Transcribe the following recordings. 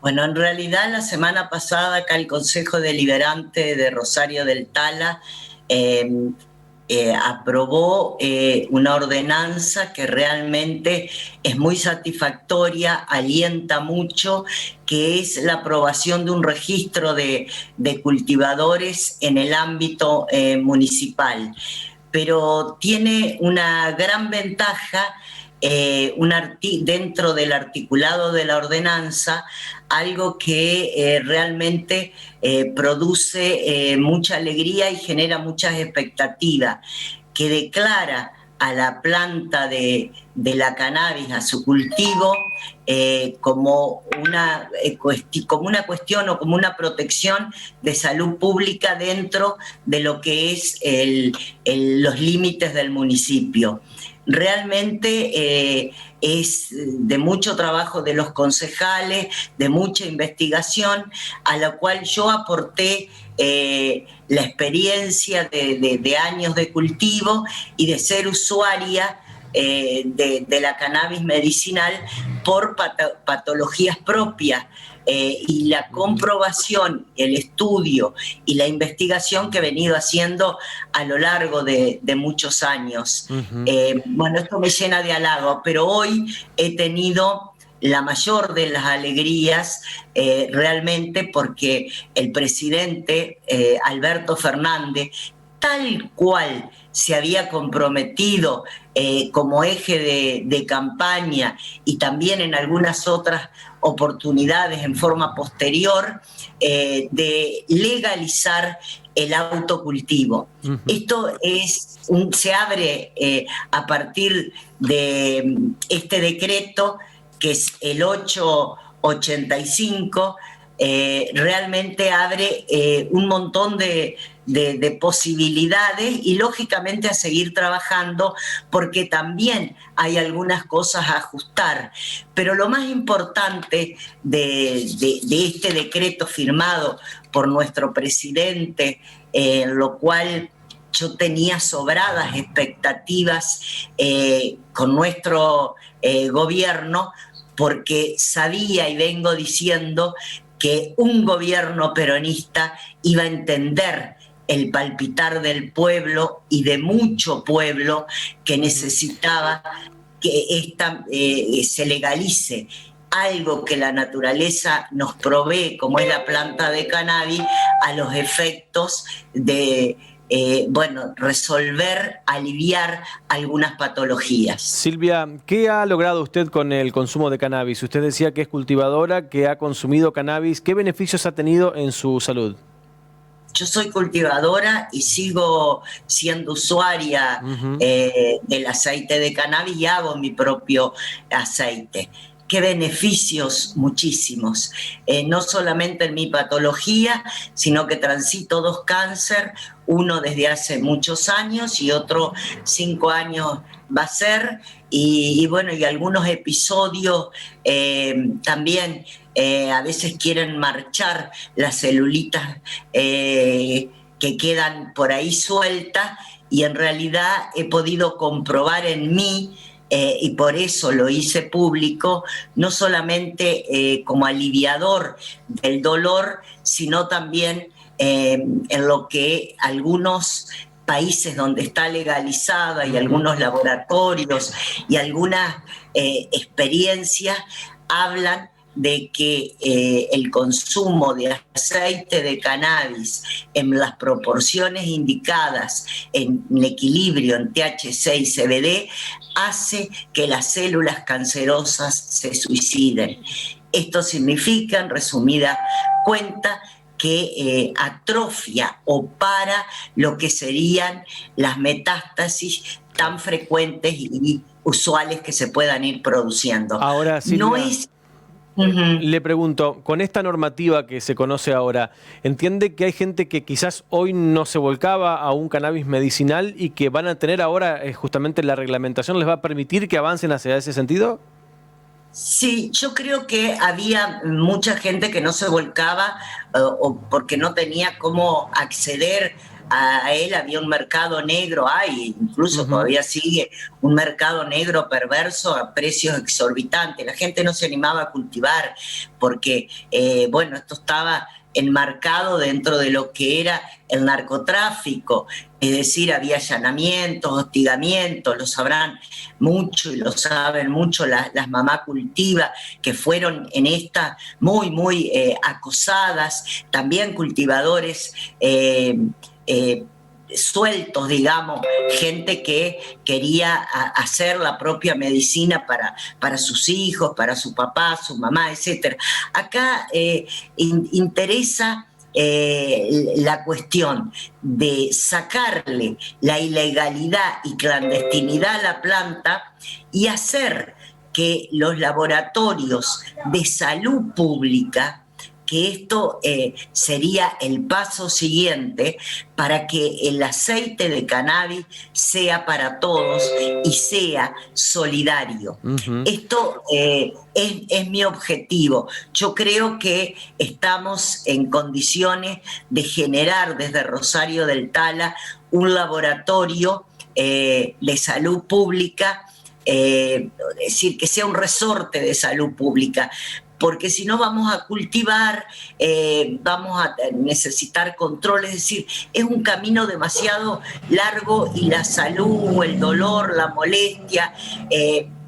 Bueno, en realidad la semana pasada acá el Consejo Deliberante de Rosario del Tala eh, aprobó una ordenanza que realmente es muy satisfactoria, alienta mucho, que es la aprobación de un registro de cultivadores en el ámbito municipal. Pero tiene una gran ventaja dentro del articulado de la ordenanza, algo que realmente produce mucha alegría y genera muchas expectativas, que declara a la planta de la cannabis, a su cultivo, como una cuestión o como una protección de salud pública dentro de lo que es los límites del municipio. Realmente es de mucho trabajo de los concejales, de mucha investigación, a la cual yo aporté la experiencia de años de cultivo y de ser usuaria de la cannabis medicinal por patologías propias. Y la comprobación, el estudio y la investigación que he venido haciendo a lo largo de muchos años. Bueno, esto me llena de halago, pero hoy he tenido la mayor de las alegrías realmente porque el presidente Alberto Fernández, tal cual se había comprometido como eje de campaña y también en algunas otras oportunidades en forma posterior, de legalizar el autocultivo. Esto se abre a partir de este decreto, que es el 885, realmente abre un montón de posibilidades y lógicamente a seguir trabajando, porque también hay algunas cosas a ajustar. Pero lo más importante de este decreto firmado por nuestro presidente, en lo cual yo tenía sobradas expectativas con nuestro gobierno, porque sabía y vengo diciendo que un gobierno peronista iba a entender el palpitar del pueblo y de mucho pueblo que necesitaba que se legalice algo que la naturaleza nos provee, como es la planta de cannabis, a los efectos de resolver, aliviar algunas patologías. Silvia, ¿qué ha logrado usted con el consumo de cannabis? Usted decía que es cultivadora, que ha consumido cannabis. ¿Qué beneficios ha tenido en su salud? Yo soy cultivadora y sigo siendo usuaria del aceite de cannabis y hago mi propio aceite. ¿Qué beneficios? Muchísimos. No solamente en mi patología, sino que transito 2 cánceres, uno desde hace muchos años y otro 5 años va a ser, y algunos episodios también a veces quieren marchar las celulitas que quedan por ahí sueltas, y en realidad he podido comprobar en mí, y por eso lo hice público, no solamente como aliviador del dolor, sino también en lo que algunos países donde está legalizada y algunos laboratorios y algunas experiencias hablan de que el consumo de aceite de cannabis en las proporciones indicadas, en equilibrio en THC y CBD, hace que las células cancerosas se suiciden. Esto significa, en resumida cuenta, que atrofia o para lo que serían las metástasis tan frecuentes y usuales que se puedan ir produciendo. Ahora, Silvia, no es le pregunto, con esta normativa que se conoce ahora, ¿entiende que hay gente que quizás hoy no se volcaba a un cannabis medicinal y que van a tener ahora justamente la reglamentación les va a permitir que avancen hacia ese sentido? Sí, yo creo que había mucha gente que no se volcaba o porque no tenía cómo acceder a él había un mercado negro, hay, incluso todavía sigue, un mercado negro perverso a precios exorbitantes. La gente no se animaba a cultivar porque, bueno, esto estaba enmarcado dentro de lo que era el narcotráfico, es decir, había allanamientos, hostigamientos, lo sabrán mucho y lo saben mucho las mamás cultivas que fueron en esta muy acosadas, también cultivadores sueltos, digamos, gente que quería hacer la propia medicina para sus hijos, para su papá, su mamá, etc. Acá interesa la cuestión de sacarle la ilegalidad y clandestinidad a la planta y hacer que los laboratorios de salud pública, que esto sería el paso siguiente para que el aceite de cannabis sea para todos y sea solidario. Esto es mi objetivo. Yo creo que estamos en condiciones de generar desde Rosario del Tala un laboratorio de salud pública, es decir, que sea un resorte de salud pública, porque si no vamos a cultivar, vamos a necesitar control, es decir, es un camino demasiado largo y la salud, el dolor, la molestia,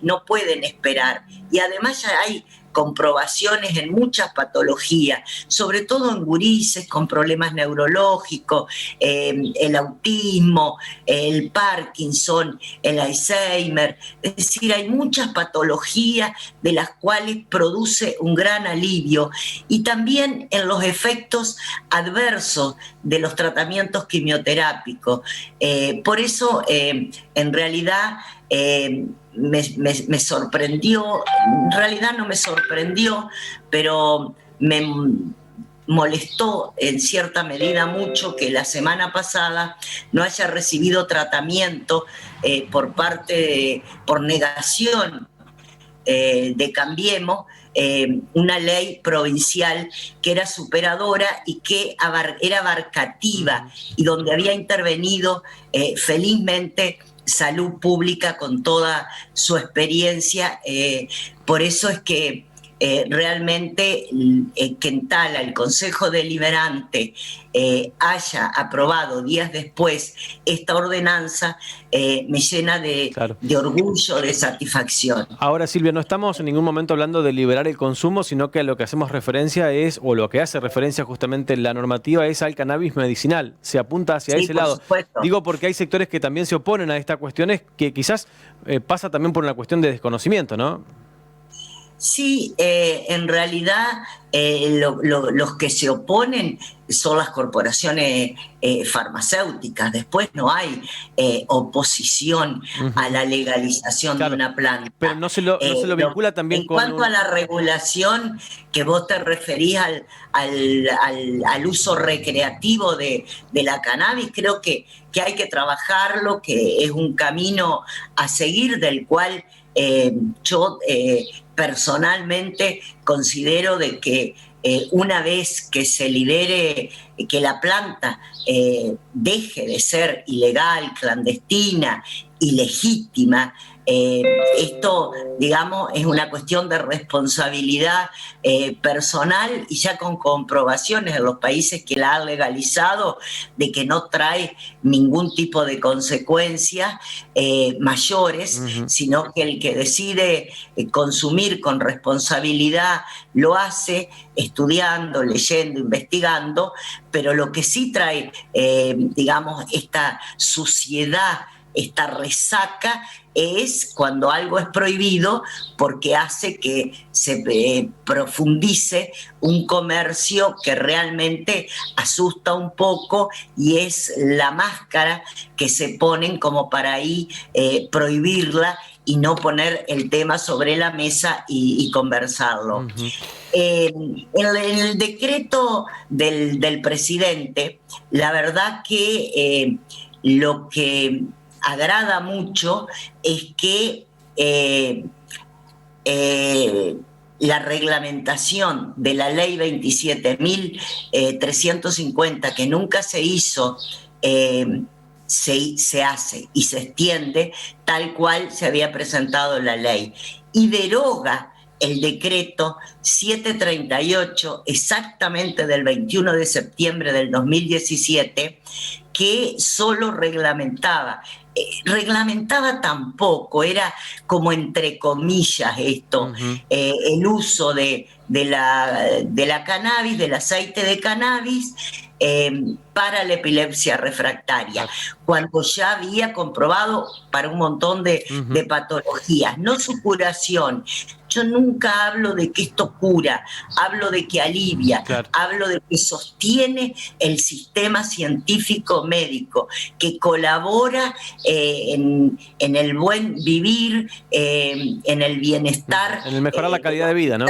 no pueden esperar. Y además ya hay comprobaciones en muchas patologías, sobre todo en gurises con problemas neurológicos, el autismo, el Parkinson, el Alzheimer. Es decir, hay muchas patologías de las cuales produce un gran alivio, y también en los efectos adversos de los tratamientos quimioterápicos. Por eso, en realidad, me sorprendió, en realidad no me sorprendió, pero me molestó en cierta medida mucho que la semana pasada no haya recibido tratamiento por negación de Cambiemos, una ley provincial que era superadora y que era abarcativa, y donde había intervenido felizmente Salud Pública con toda su experiencia. Por eso es que realmente que en Tala el Consejo Deliberante haya aprobado días después esta ordenanza, me llena de orgullo, de satisfacción. Ahora, Silvia, no estamos en ningún momento hablando de liberar el consumo, sino que a lo que hacemos referencia es, o lo que hace referencia justamente la normativa, es al cannabis medicinal. Se apunta hacia ese lado. Supuesto. Digo porque hay sectores que también se oponen a estas cuestiones, que quizás pasa también por una cuestión de desconocimiento, ¿no? Sí, en realidad los que se oponen son las corporaciones farmacéuticas. Después no hay oposición a la legalización de una planta. Pero no se lo vincula también con... En cuanto a la regulación, que vos te referís al uso recreativo de la cannabis, creo que hay que trabajarlo, que es un camino a seguir, del cual yo personalmente considero de que una vez que se libere, que la planta deje de ser ilegal, clandestina, ilegítima, esto, digamos, es una cuestión de responsabilidad personal, y ya con comprobaciones en los países que la han legalizado de que no trae ningún tipo de consecuencias mayores, sino que el que decide consumir con responsabilidad lo hace estudiando, leyendo, investigando, pero lo que sí trae, digamos, esta suciedad, esta resaca, es cuando algo es prohibido, porque hace que se profundice un comercio que realmente asusta un poco, y es la máscara que se ponen como para ahí prohibirla y no poner el tema sobre la mesa y conversarlo. En el decreto del presidente, la verdad que lo que agrada mucho es que la reglamentación de la ley 27.350, que nunca se hizo se hace y se extiende tal cual se había presentado la ley, y deroga el decreto 738 exactamente del 21 de septiembre del 2017, que solo reglamentaba tampoco, era como entre comillas esto, el uso de la cannabis, del aceite de cannabis, para la epilepsia refractaria, cuando ya había comprobado para un montón de patologías, no su curación. Yo nunca hablo de que esto cura, hablo de que alivia, hablo de que sostiene el sistema científico médico, que colabora en el buen vivir, en el bienestar. En el mejorar la calidad de vida, ¿no?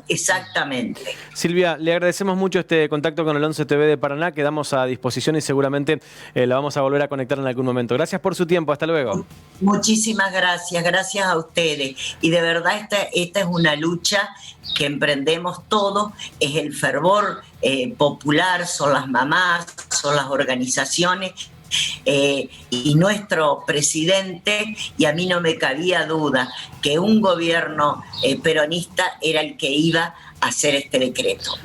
Exactamente. Silvia, le agradecemos mucho este contacto con el 11 TV de Paraná, quedamos a disposición y seguramente la vamos a volver a conectar en algún momento. Gracias por su tiempo, hasta luego. Muchísimas gracias a ustedes. Y de verdad esta es una lucha que emprendemos todos, es el fervor popular, son las mamás, son las organizaciones, y nuestro presidente, y a mí no me cabía duda que un gobierno peronista era el que iba a hacer este decreto.